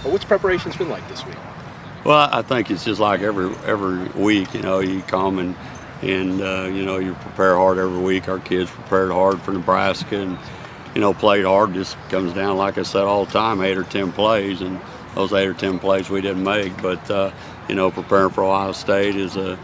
What's preparations been like this week? Well, I think it's just like every week. You come and you prepare hard every week. Our kids prepared hard for Nebraska and played hard. Just comes down, like I said all the time, 8 or 10 plays, and those 8 or 10 plays we didn't make. But preparing for Ohio State is a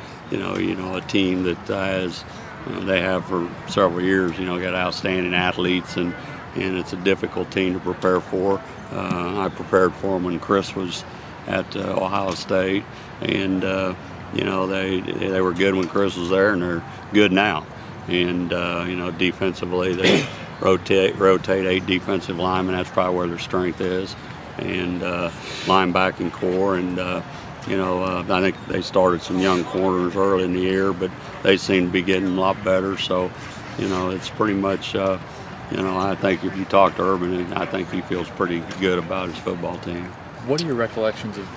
team that has they have for several years. Got outstanding athletes, and it's a difficult team to prepare for. I prepared for them when Chris was at Ohio State, and they were good when Chris was there, and they're good now. And defensively, they rotate 8 defensive linemen. That's probably where their strength is, and linebacking core. And I think they started some young corners early in the year, but they seem to be getting a lot better. So it's pretty much. I think if you talk to Urban, I think he feels pretty good about his football team. What are your recollections of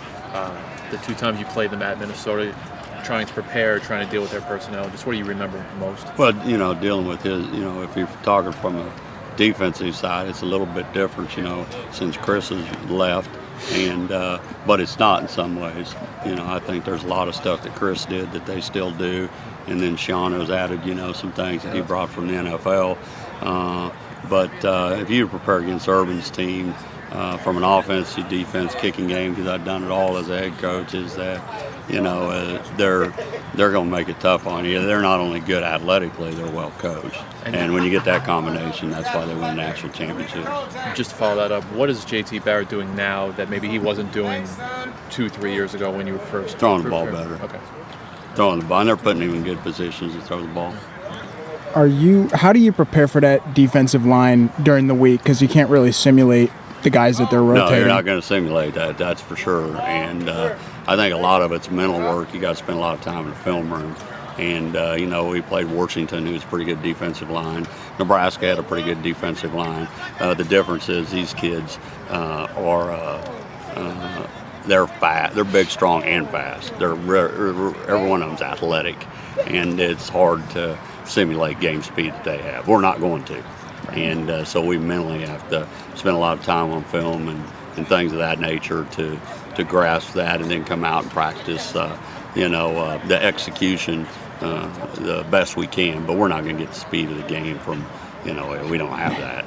the 2 times you played them at Minnesota, trying to prepare, trying to deal with their personnel? Just what do you remember most? Well, dealing with his, if you're talking from a defensive side, it's a little bit different, since Chris has left, and but it's not in some ways. I think there's a lot of stuff that Chris did that they still do, and then Sean has added, some things that he brought from the NFL. But if you prepare against Urban's team, from an offense to defense kicking game, because I've done it all as a head coach, is that they're going to make it tough on you. They're not only good athletically, they're well coached, and when you get that combination, that's why they win national championships. Just to follow that up, what is JT Barrett doing now that maybe he wasn't doing 2-3 years ago when you were first throwing the ball better? Okay, throwing the ball, and they're putting him in good positions to throw the ball. How do you prepare for that defensive line during the week? Because you can't really simulate the guys that they're rotating. No, you're not going to simulate that, that's for sure. And I think a lot of it's mental work. You got to spend a lot of time in the film room. And, we played Washington, who's a pretty good defensive line. Nebraska had a pretty good defensive line. The difference is these kids they're fast. They're big, strong, and fast. Every one of them's athletic. And it's hard to simulate game speed that they have. We're not going to. And so we mentally have to spend a lot of time on film and things of that nature to grasp that, and then come out and practice, the execution the best we can. But we're not going to get the speed of the game from, we don't have that.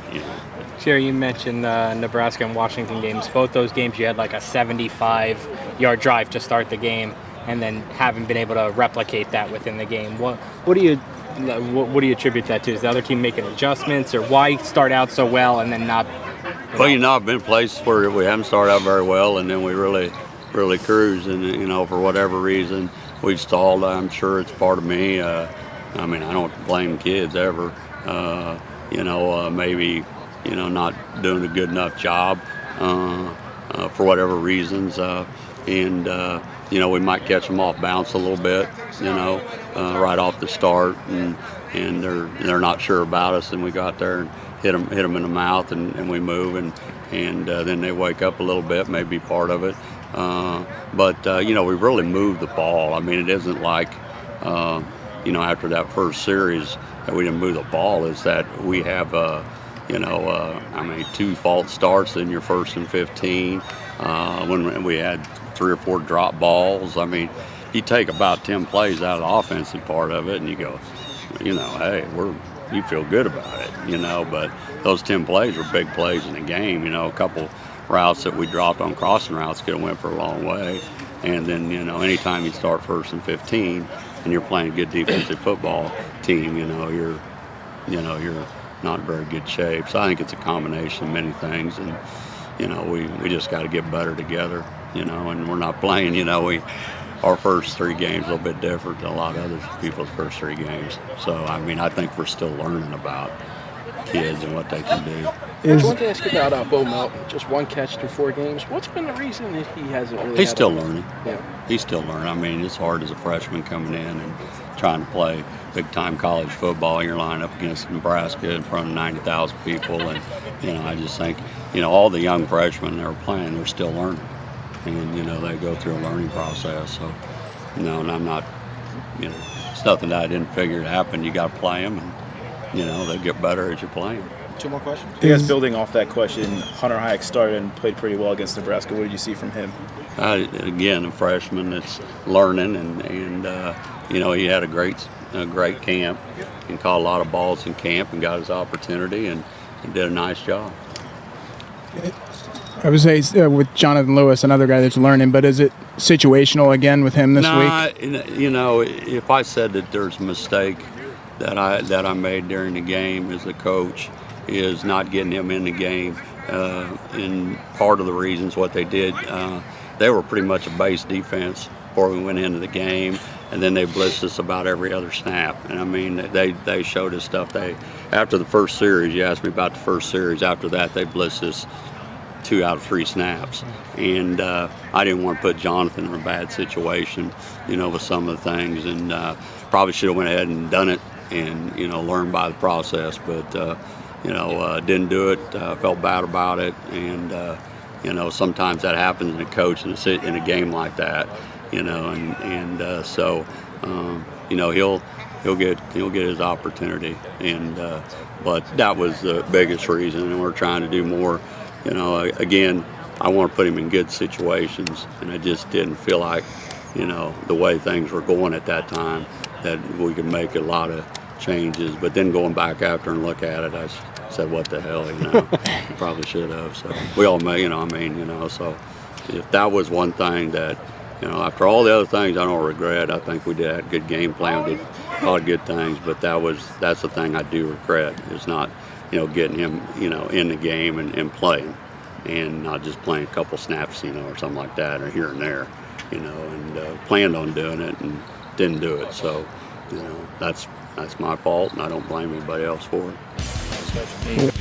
Jerry, you mentioned Nebraska and Washington games. Both those games you had like a 75-yard drive to start the game, and then haven't been able to replicate that within the game. What do you attribute that to? Is the other team making adjustments, or why start out so well and then not? Well, I've been places where we haven't started out very well, and then we really cruise, and for whatever reason we've stalled. I'm sure it's part of me. I don't blame kids ever. Maybe not doing a good enough job for whatever reasons, and we might catch them off balance a little bit, right off the start, and they're not sure about us, and we got there and hit them in the mouth, and we move, and then they wake up a little bit, maybe part of it, but we really moved the ball. It isn't like after that first series that we didn't move the ball. Is that we have 2 false starts in your 1st and 15, when we had 3 or 4 drop balls. You take about 10 plays out of the offensive part of it, and you go, hey, you feel good about it, but those 10 plays were big plays in the game. A couple routes that we dropped on crossing routes could have went for a long way. And then, anytime you start 1st and 15 and you're playing a good defensive football team, you're not in very good shape. So I think it's a combination of many things, and we just got to get better together, and we're not playing, our first 3 games a little bit different than a lot of other people's first 3 games. So I think we're still learning about kids and what they can do. I want to ask you about Bo Melton. Just 1 catch through 4 games. What's been the reason that he hasn't really? He's still learning. Yeah. He's still learning. It's hard as a freshman coming in and trying to play big-time college football. You're lining up against Nebraska in front of 90,000 people, and I just think all the young freshmen that are playing, they're still learning, and they go through a learning process. So and I'm not, it's nothing that I didn't figure it happened. You got to play them, and they'll get better as you play them. Two more questions. I guess building off that question, Hunter Hayek started and played pretty well against Nebraska. What did you see from him? Again, a freshman that's learning, and you know, he had a great camp and caught a lot of balls in camp and got his opportunity and did a nice job. I would say with Jonathan Lewis, another guy that's learning, but is it situational again with him this week? You know, if I said that there's a mistake that I made during the game as a coach, is not getting him in the game. And part of the reasons what they did, they were pretty much a base defense before we went into the game, and then they blitzed us about every other snap. And I mean, they showed us stuff. After the first series, you asked me about the first series. After that, they blitzed us 2 out of 3 snaps, and I didn't want to put Jonathan in a bad situation, you know, with some of the things, and probably should have went ahead and done it, and you know, learned by the process, but you know, didn't do it. Felt bad about it, and you know, sometimes that happens in a coach in a game like that, you know, and so you know, he'll get his opportunity, and but that was the biggest reason, and we're trying to do more. You know, again, I want to put him in good situations, and I just didn't feel like, you know, the way things were going at that time, that we could make a lot of changes. But then going back after and look at it, I said, what the hell, you know, probably should have. So we all may, you know, I mean, you know, so if that was one thing that, you know, after all the other things I don't regret, I think we did a good game plan, did a lot of good things, but that's the thing I do regret, is not, you know, getting him, you know, in the game and playing, and not just playing a couple snaps, you know, or something like that, or here and there, you know, and planned on doing it and didn't do it. So, you know, that's my fault, and I don't blame anybody else for it.